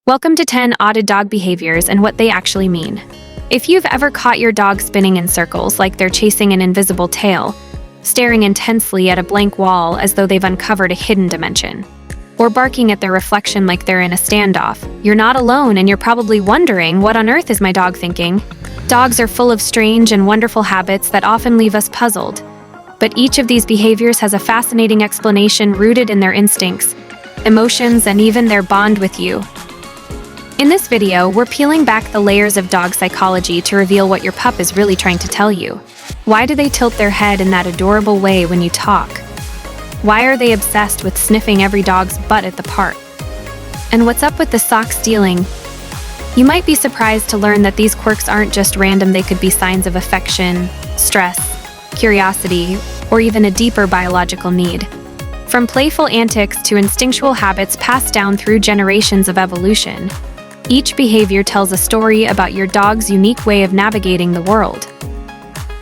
Welcome to 10 odd dog behaviors and what they actually mean. If you've ever caught your dog spinning in circles like they're chasing an invisible tail, staring intensely at a blank wall as though they've uncovered a hidden dimension, or barking at their reflection like they're in a standoff, you're not alone and you're probably wondering, what on earth is my dog thinking? Dogs are full of strange and wonderful habits that often leave us puzzled. But each of these behaviors has a fascinating explanation rooted in their instincts, emotions, and even their bond with you. In this video, we're peeling back the layers of dog psychology to reveal what your pup is really trying to tell you. Why do they tilt their head in that adorable way when you talk? Why are they obsessed with sniffing every dog's butt at the park? And what's up with the sock stealing? You might be surprised to learn that these quirks aren't just random. They could be signs of affection, stress, curiosity, or even a deeper biological need. From playful antics to instinctual habits passed down through generations of evolution, each behavior tells a story about your dog's unique way of navigating the world.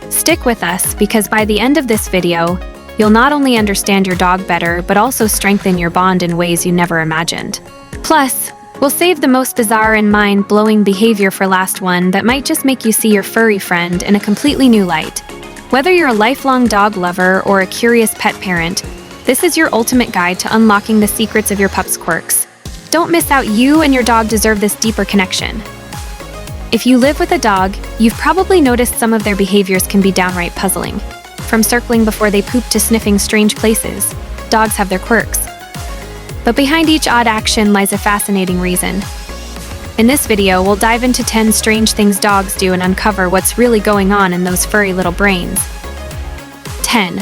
Stick with us, because by the end of this video, you'll not only understand your dog better, but also strengthen your bond in ways you never imagined. Plus, we'll save the most bizarre and mind-blowing behavior for last one that might just make you see your furry friend in a completely new light. Whether you're a lifelong dog lover or a curious pet parent, this is your ultimate guide to unlocking the secrets of your pup's quirks. Don't miss out. You and your dog deserve this deeper connection. If you live with a dog, you've probably noticed some of their behaviors can be downright puzzling. From circling before they poop to sniffing strange places, dogs have their quirks. But behind each odd action lies a fascinating reason. In this video, we'll dive into 10 strange things dogs do and uncover what's really going on in those furry little brains. 10.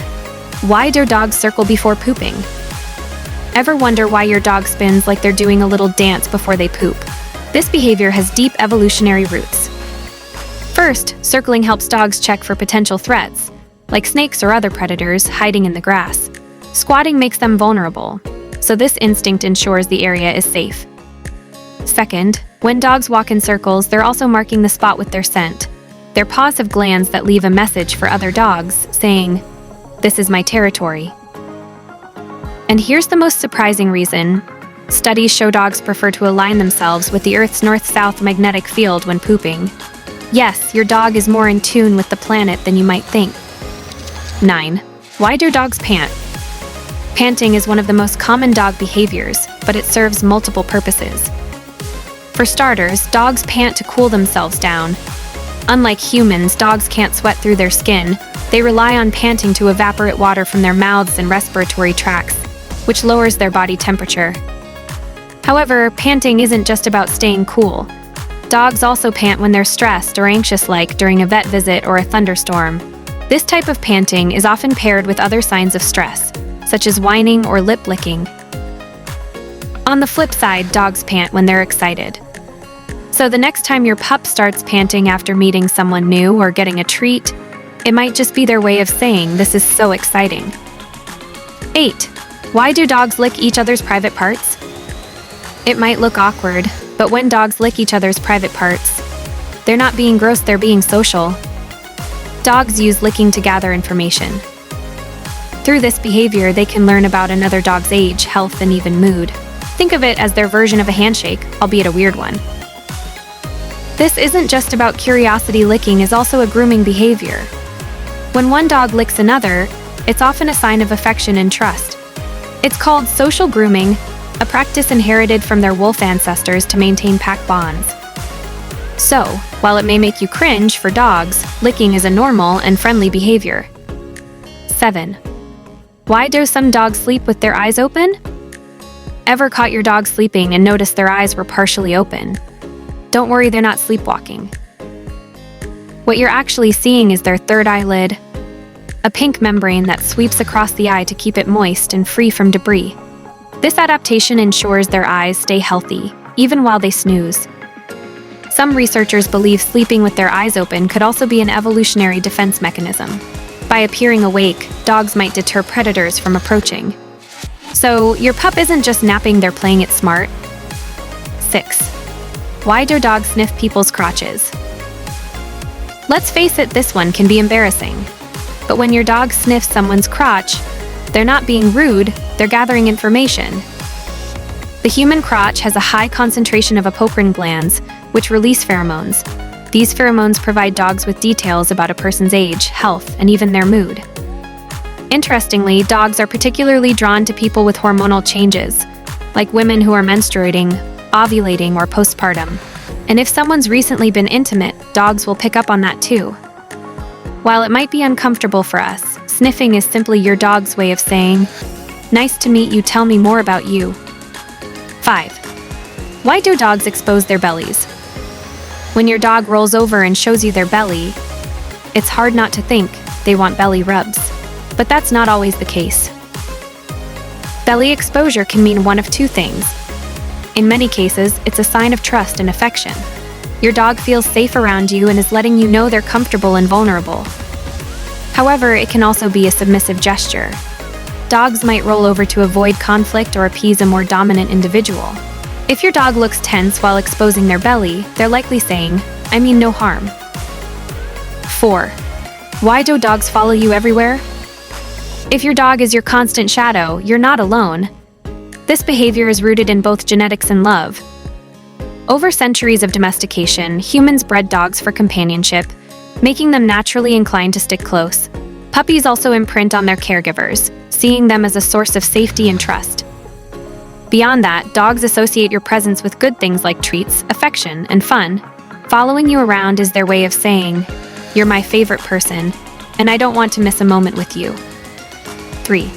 Why do dogs circle before pooping? Ever wonder why your dog spins like they're doing a little dance before they poop? This behavior has deep evolutionary roots. First, circling helps dogs check for potential threats, like snakes or other predators hiding in the grass. Squatting makes them vulnerable, so this instinct ensures the area is safe. Second, when dogs walk in circles, they're also marking the spot with their scent. Their paws have glands that leave a message for other dogs, saying, "This is my territory." And here's the most surprising reason. Studies show dogs prefer to align themselves with the Earth's north-south magnetic field when pooping. Yes, your dog is more in tune with the planet than you might think. 9. Why do dogs pant? Panting is one of the most common dog behaviors, but it serves multiple purposes. For starters, dogs pant to cool themselves down. Unlike humans, dogs can't sweat through their skin. They rely on panting to evaporate water from their mouths and respiratory tracts, which lowers their body temperature. However, panting isn't just about staying cool. Dogs also pant when they're stressed or anxious, like during a vet visit or a thunderstorm. This type of panting is often paired with other signs of stress, such as whining or lip licking. On the flip side, dogs pant when they're excited. So the next time your pup starts panting after meeting someone new or getting a treat, it might just be their way of saying, "This is so exciting." 8. Why do dogs lick each other's private parts? It might look awkward, but when dogs lick each other's private parts, they're not being gross, they're being social. Dogs use licking to gather information. Through this behavior, they can learn about another dog's age, health, and even mood. Think of it as their version of a handshake, albeit a weird one. This isn't just about curiosity. Licking is also a grooming behavior. When one dog licks another, it's often a sign of affection and trust. It's called social grooming, a practice inherited from their wolf ancestors to maintain pack bonds. So, while it may make you cringe, for dogs, licking is a normal and friendly behavior. 7. Why do some dogs sleep with their eyes open? Ever caught your dog sleeping and noticed their eyes were partially open? Don't worry, they're not sleepwalking. What you're actually seeing is their third eyelid, a pink membrane that sweeps across the eye to keep it moist and free from debris. This adaptation ensures their eyes stay healthy, even while they snooze. Some researchers believe sleeping with their eyes open could also be an evolutionary defense mechanism. By appearing awake, dogs might deter predators from approaching. So, your pup isn't just napping, they're playing it smart. 6. Why do dogs sniff people's crotches? Let's face it, this one can be embarrassing. But when your dog sniffs someone's crotch, they're not being rude, they're gathering information. The human crotch has a high concentration of apocrine glands, which release pheromones. These pheromones provide dogs with details about a person's age, health, and even their mood. Interestingly, dogs are particularly drawn to people with hormonal changes, like women who are menstruating, ovulating, or postpartum. And if someone's recently been intimate, dogs will pick up on that too. While it might be uncomfortable for us, sniffing is simply your dog's way of saying, "Nice to meet you, tell me more about you." 5. Why do dogs expose their bellies? When your dog rolls over and shows you their belly, it's hard not to think they want belly rubs. But that's not always the case. Belly exposure can mean one of two things. In many cases, it's a sign of trust and affection. Your dog feels safe around you and is letting you know they're comfortable and vulnerable. However, it can also be a submissive gesture. Dogs might roll over to avoid conflict or appease a more dominant individual. If your dog looks tense while exposing their belly, they're likely saying, "I mean no harm." 4. Why do dogs follow you everywhere? If your dog is your constant shadow, you're not alone. This behavior is rooted in both genetics and love. Over centuries of domestication, humans bred dogs for companionship, making them naturally inclined to stick close. Puppies also imprint on their caregivers, seeing them as a source of safety and trust. Beyond that, dogs associate your presence with good things like treats, affection, and fun. Following you around is their way of saying, "You're my favorite person, and I don't want to miss a moment with you." 3.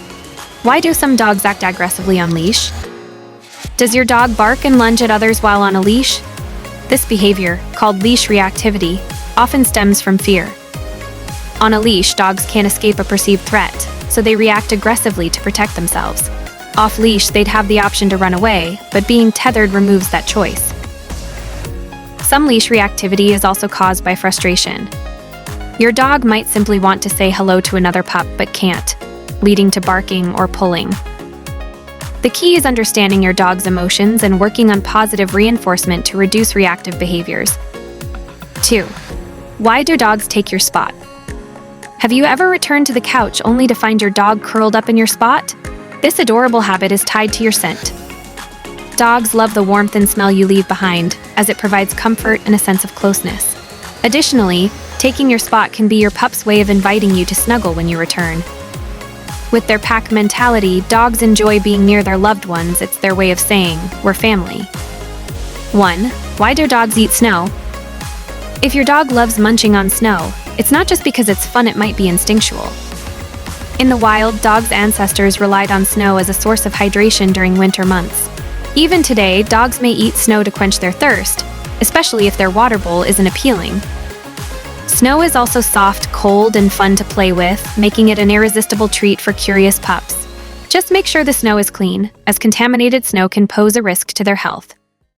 Why do some dogs act aggressively on leash? Does your dog bark and lunge at others while on a leash? This behavior, called leash reactivity, often stems from fear. On a leash, dogs can't escape a perceived threat, so they react aggressively to protect themselves. Off-leash, they'd have the option to run away, but being tethered removes that choice. Some leash reactivity is also caused by frustration. Your dog might simply want to say hello to another pup but can't, leading to barking or pulling. The key is understanding your dog's emotions and working on positive reinforcement to reduce reactive behaviors. 2. Why do dogs take your spot? Have you ever returned to the couch only to find your dog curled up in your spot? This adorable habit is tied to your scent. Dogs love the warmth and smell you leave behind, as it provides comfort and a sense of closeness. Additionally, taking your spot can be your pup's way of inviting you to snuggle when you return. With their pack mentality, dogs enjoy being near their loved ones. It's their way of saying, "We're family." 1. Why do dogs eat snow? If your dog loves munching on snow, it's not just because it's fun, it might be instinctual. In the wild, dogs' ancestors relied on snow as a source of hydration during winter months. Even today, dogs may eat snow to quench their thirst, especially if their water bowl isn't appealing. Snow is also soft, cold, and fun to play with, making it an irresistible treat for curious pups. Just make sure the snow is clean, as contaminated snow can pose a risk to their health.